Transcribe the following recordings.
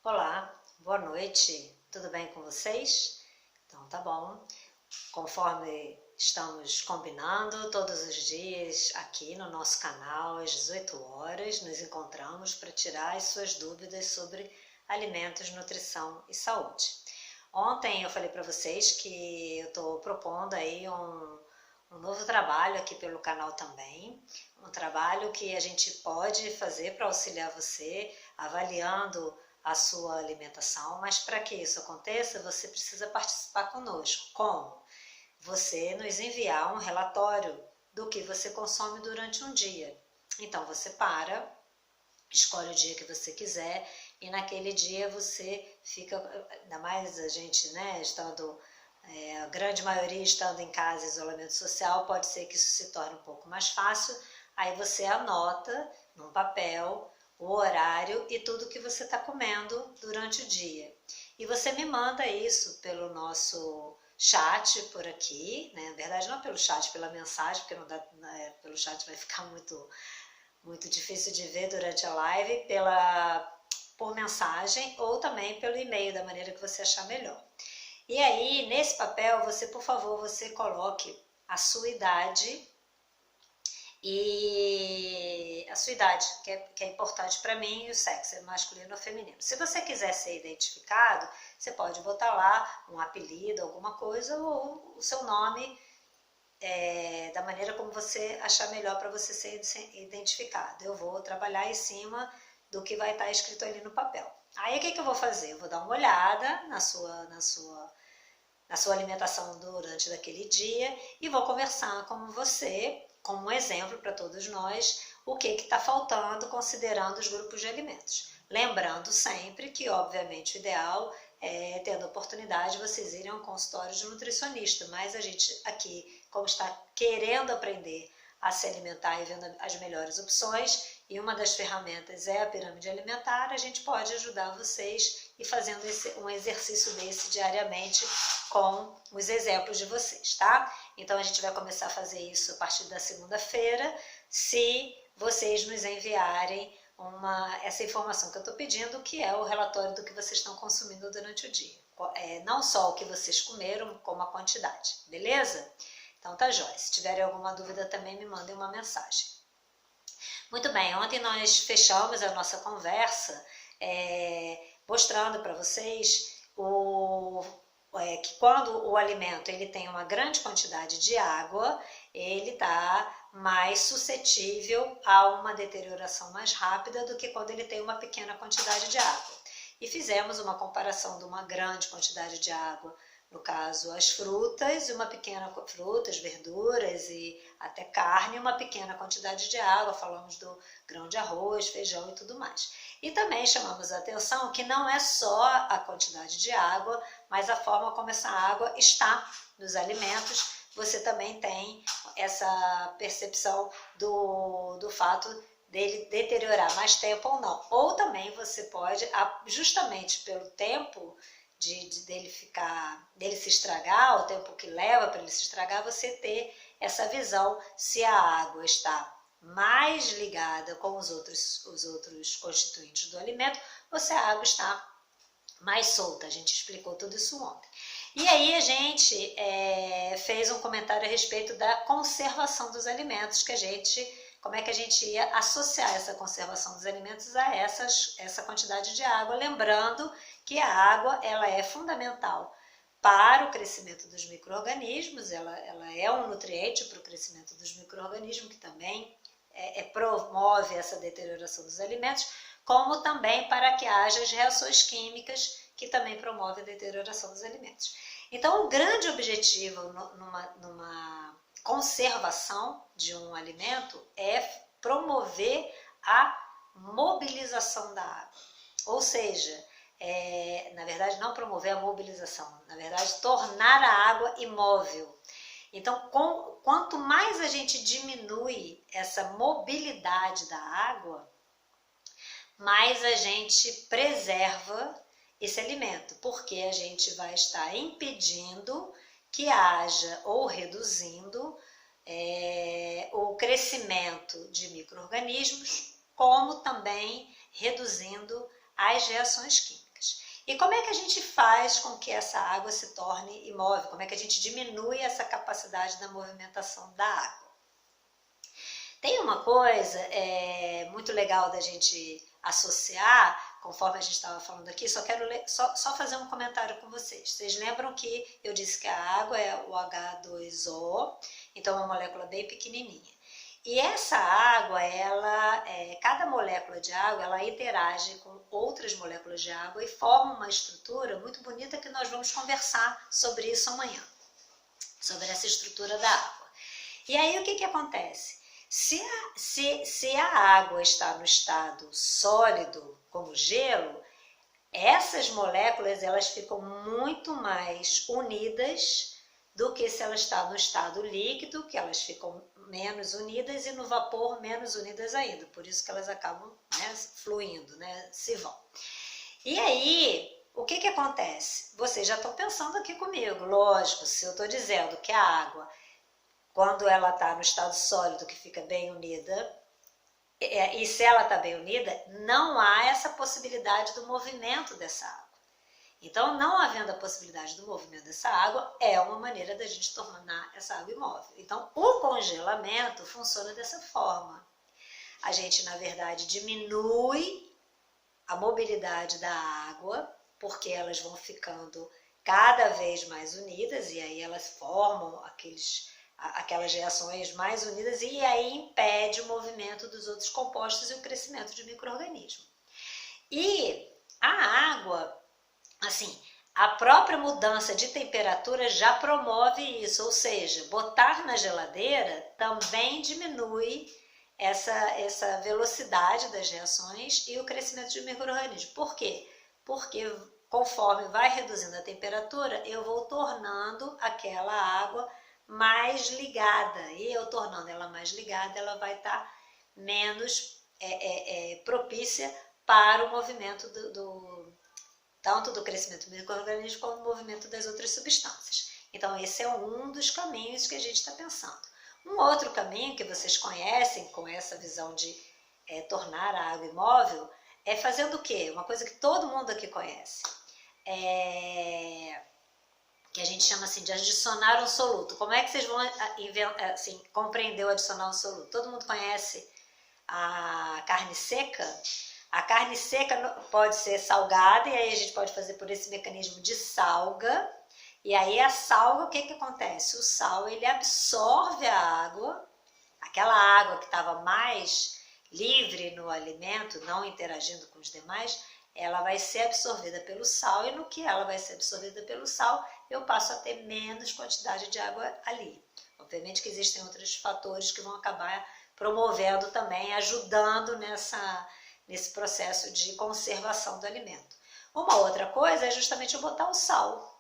Olá, boa noite, tudo bem com vocês? Então tá bom. Conforme estamos combinando, todos os dias aqui no nosso canal, às 18 horas, nos encontramos para tirar as suas dúvidas sobre alimentos, nutrição e saúde. Ontem eu falei para vocês que eu estou propondo aí um novo trabalho aqui pelo canal também, um trabalho que a gente pode fazer para auxiliar você, avaliando a sua alimentação, mas para que isso aconteça, você precisa participar conosco. Como? Você nos enviar um relatório do que você consome durante um dia. Então você escolhe o dia que você quiser e naquele dia você fica, ainda mais a gente, né, estando, a grande maioria estando em casa, isolamento social, pode ser que isso se torne um pouco mais fácil, aí você anota num papel o horário e tudo que você está comendo durante o dia. E você me manda isso pelo nosso chat por aqui, né? Na verdade não pelo chat, pela mensagem, porque não dá, pelo chat vai ficar muito difícil de ver durante a live, por mensagem ou também pelo e-mail, da maneira que você achar melhor. E aí, nesse papel, você, por favor, você coloque a sua idade e a sua idade, que é importante para mim, e o sexo, é masculino ou feminino. Se você quiser ser identificado, você pode botar lá um apelido, alguma coisa, ou o seu nome, da maneira como você achar melhor para você ser identificado. Eu vou trabalhar em cima do que vai estar escrito ali no papel. Aí o que eu vou fazer? Eu vou dar uma olhada na sua alimentação durante daquele dia e vou conversar com você, como um exemplo para todos nós, o que está faltando considerando os grupos de alimentos. Lembrando sempre que, obviamente, o ideal é, tendo oportunidade, vocês irem a um consultório de nutricionista, mas a gente aqui, como está querendo aprender a se alimentar e vendo as melhores opções, e uma das ferramentas é a pirâmide alimentar, a gente pode ajudar vocês e fazendo um exercício desse diariamente com os exemplos de vocês, tá? Então a gente vai começar a fazer isso a partir da segunda-feira, se vocês nos enviarem essa informação que eu estou pedindo, que é o relatório do que vocês estão consumindo durante o dia. Não só o que vocês comeram, como a quantidade, beleza? Então tá jóia. Se tiverem alguma dúvida também me mandem uma mensagem. Muito bem, ontem nós fechamos a nossa conversa mostrando para vocês que quando o alimento ele tem uma grande quantidade de água, ele está mais suscetível a uma deterioração mais rápida do que quando ele tem uma pequena quantidade de água. E fizemos uma comparação de uma grande quantidade de água, no caso as frutas, frutas, verduras e até carne, uma pequena quantidade de água, falamos do grão de arroz, feijão e tudo mais. E também chamamos a atenção que não é só a quantidade de água, mas a forma como essa água está nos alimentos. Você também tem essa percepção do fato dele deteriorar mais tempo ou não. Ou também você pode, justamente pelo tempo dele se estragar, o tempo que leva para ele se estragar, você ter essa visão se a água está mais ligada com os outros constituintes do alimento ou se a água está mais solta. A gente explicou tudo isso ontem. E aí a gente fez um comentário a respeito da conservação dos alimentos, como é que a gente ia associar essa conservação dos alimentos a essa quantidade de água, lembrando que a água ela é fundamental para o crescimento dos micro-organismos, ela é um nutriente para o crescimento dos micro-organismos, que também promove essa deterioração dos alimentos, como também para que haja as reações químicas que também promovem a deterioração dos alimentos. Então, o grande objetivo numa conservação de um alimento é promover a mobilização da água. Ou seja, na verdade, não promover a mobilização, na verdade, tornar a água imóvel. Então, quanto mais a gente diminui essa mobilidade da água, mais a gente preserva esse alimento, porque a gente vai estar impedindo que haja ou reduzindo o crescimento de micro-organismos, como também reduzindo as reações químicas. E como é que a gente faz com que essa água se torne imóvel? Como é que a gente diminui essa capacidade da movimentação da água? Tem uma coisa muito legal da gente associar, conforme a gente estava falando aqui, só quero só fazer um comentário com vocês. Vocês lembram que eu disse que a água é o H2O, então é uma molécula bem pequenininha. E essa água, cada molécula de água, ela interage com outras moléculas de água e forma uma estrutura muito bonita que nós vamos conversar sobre isso amanhã, sobre essa estrutura da água. E aí o que acontece? Se a água está no estado sólido, como gelo, essas moléculas elas ficam muito mais unidas do que se ela está no estado líquido, que elas ficam menos unidas, e no vapor menos unidas ainda. Por isso que elas acabam, né, fluindo, né, se vão. E aí, o que acontece? Vocês já estão pensando aqui comigo, lógico, se eu estou dizendo que a água, quando ela está no estado sólido, que fica bem unida, e se ela está bem unida, não há essa possibilidade do movimento dessa água. Então, não havendo a possibilidade do movimento dessa água, é uma maneira da gente tornar essa água imóvel. Então, o congelamento funciona dessa forma. A gente, na verdade, diminui a mobilidade da água, porque elas vão ficando cada vez mais unidas, e aí elas formam aquelas reações mais unidas, e aí impede o movimento dos outros compostos e o crescimento de micro-organismos. E a água, assim, a própria mudança de temperatura já promove isso, ou seja, botar na geladeira também diminui essa velocidade das reações e o crescimento de micro-organismos. Por quê? Porque conforme vai reduzindo a temperatura, eu vou tornando aquela água mais ligada, e eu tornando ela mais ligada, ela vai estar menos propícia para o movimento tanto do crescimento do micro-organismo como do movimento das outras substâncias. Então, esse é um dos caminhos que a gente está pensando. Um outro caminho que vocês conhecem com essa visão de tornar a água imóvel é fazendo o quê? Uma coisa que todo mundo aqui conhece. Que a gente chama assim de adicionar um soluto. Como é que vocês vão compreender o adicionar um soluto? Todo mundo conhece a carne seca? A carne seca pode ser salgada, e aí a gente pode fazer por esse mecanismo de salga. E aí a salga, o que acontece? O sal, ele absorve a água, aquela água que estava mais livre no alimento, não interagindo com os demais, ela vai ser absorvida pelo sal, e no que ela vai ser absorvida pelo sal, eu passo a ter menos quantidade de água ali. Obviamente que existem outros fatores que vão acabar promovendo também, ajudando nesse processo de conservação do alimento. Uma outra coisa é justamente eu botar o sal.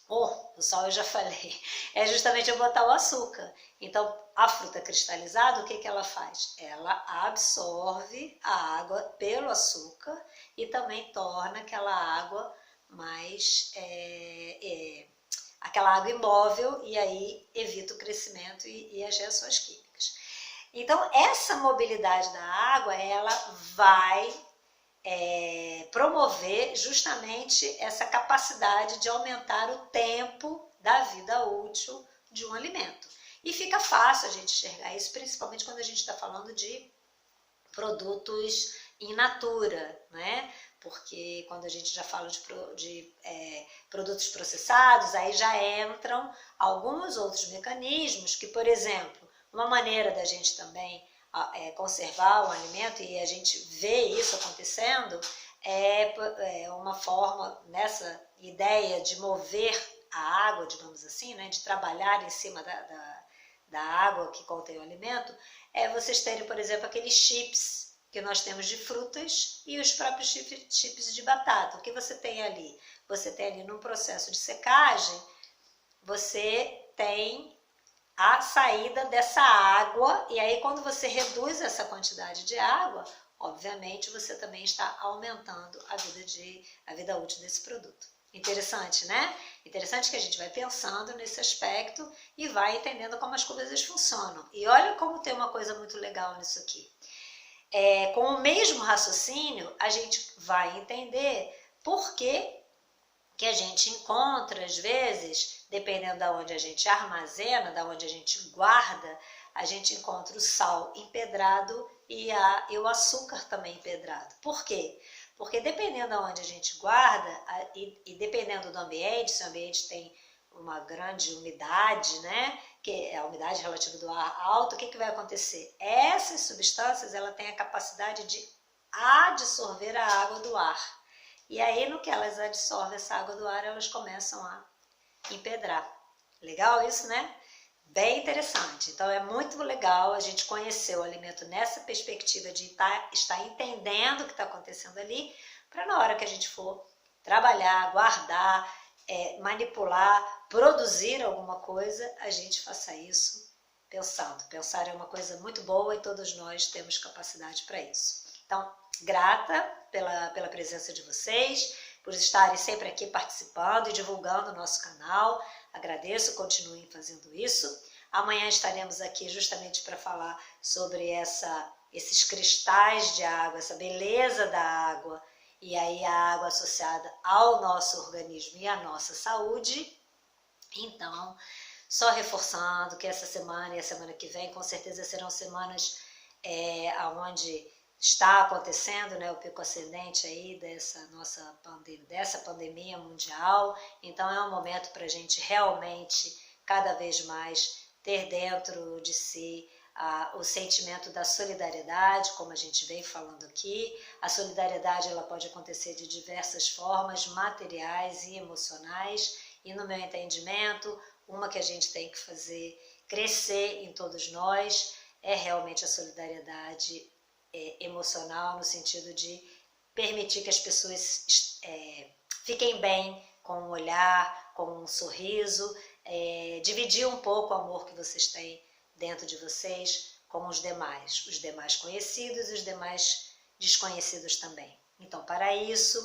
O sal eu já falei. É justamente eu botar o açúcar. Então, a fruta cristalizada, o que ela faz? Ela absorve a água pelo açúcar e também torna aquela água mais... aquela água imóvel, e aí evita o crescimento e as reações químicas. Então, essa mobilidade da água, ela vai promover justamente essa capacidade de aumentar o tempo da vida útil de um alimento. E fica fácil a gente enxergar isso, principalmente quando a gente está falando de produtos in natura, né? Porque quando a gente já fala de produtos processados, aí já entram alguns outros mecanismos que, por exemplo, uma maneira da gente também conservar o alimento, e a gente vê isso acontecendo, é uma forma, nessa ideia de mover a água, digamos assim, né, de trabalhar em cima da água que contém o alimento, vocês terem, por exemplo, aqueles chips que nós temos de frutas e os próprios chips de batata. O que você tem ali? Você tem ali num processo de secagem, você tem a saída dessa água, e aí quando você reduz essa quantidade de água, obviamente você também está aumentando a vida útil desse produto. Interessante, né? Interessante que a gente vai pensando nesse aspecto e vai entendendo como as coisas funcionam. E olha como tem uma coisa muito legal nisso aqui. Com o mesmo raciocínio, a gente vai entender Por que que a gente encontra, às vezes, dependendo de onde a gente armazena, de onde a gente guarda, a gente encontra o sal empedrado e o açúcar também empedrado. Por quê? Porque dependendo de onde a gente guarda e dependendo do ambiente, se o ambiente tem uma grande umidade, né, que é a umidade relativa do ar alta, o que vai acontecer? Essas substâncias ela têm a capacidade de absorver a água do ar. E aí, no que elas absorvem essa água do ar, elas começam a empedrar. Legal isso, né? Bem interessante. Então, é muito legal a gente conhecer o alimento nessa perspectiva de estar entendendo o que está acontecendo ali, para na hora que a gente for trabalhar, guardar, manipular, produzir alguma coisa, a gente faça isso pensando. Pensar é uma coisa muito boa e todos nós temos capacidade para isso. Então, grata pela presença de vocês, por estarem sempre aqui participando e divulgando o nosso canal. Agradeço, continuem fazendo isso. Amanhã estaremos aqui justamente para falar sobre esses cristais de água, essa beleza da água, e aí a água associada ao nosso organismo e à nossa saúde. Então, só reforçando que essa semana e a semana que vem, com certeza serão semanas onde está acontecendo, né, o pico ascendente aí dessa pandemia mundial. Então é um momento para a gente realmente cada vez mais ter dentro de si o sentimento da solidariedade, como a gente vem falando aqui. A solidariedade ela pode acontecer de diversas formas, materiais e emocionais, e no meu entendimento, uma que a gente tem que fazer crescer em todos nós é realmente a solidariedade emocional, no sentido de permitir que as pessoas fiquem bem com um olhar, com um sorriso, dividir um pouco o amor que vocês têm dentro de vocês com os demais conhecidos e os demais desconhecidos também. Então, para isso,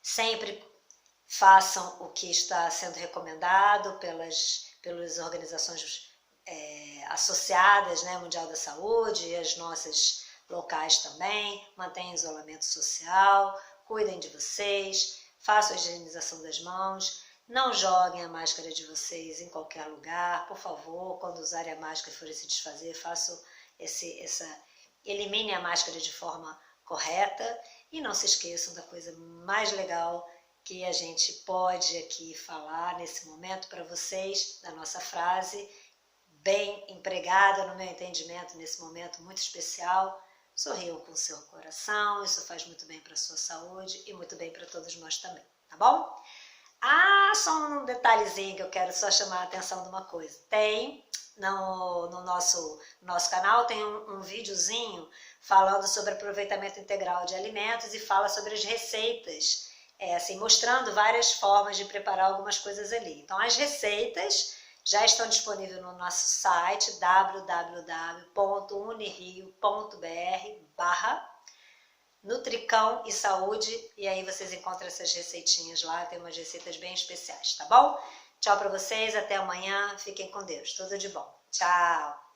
sempre façam o que está sendo recomendado pelas organizações associadas, né, Mundial da Saúde, e as nossas locais também. Mantenham isolamento social, cuidem de vocês, façam a higienização das mãos, não joguem a máscara de vocês em qualquer lugar, por favor, quando usarem a máscara e forem se desfazer, eliminem a máscara de forma correta, e não se esqueçam da coisa mais legal que a gente pode aqui falar nesse momento para vocês, da nossa frase bem empregada, no meu entendimento, nesse momento muito especial: sorriam com o seu coração, isso faz muito bem para a sua saúde e muito bem para todos nós também, tá bom? Só um detalhezinho que eu quero só chamar a atenção de uma coisa. Tem no nosso canal, tem um videozinho falando sobre aproveitamento integral de alimentos e fala sobre as receitas, assim, mostrando várias formas de preparar algumas coisas ali. Então, as receitas já estão disponíveis no nosso site www.unirio.br/Nutricão e Saúde, e aí vocês encontram essas receitinhas lá, tem umas receitas bem especiais, tá bom? Tchau para vocês, até amanhã, fiquem com Deus, tudo de bom. Tchau!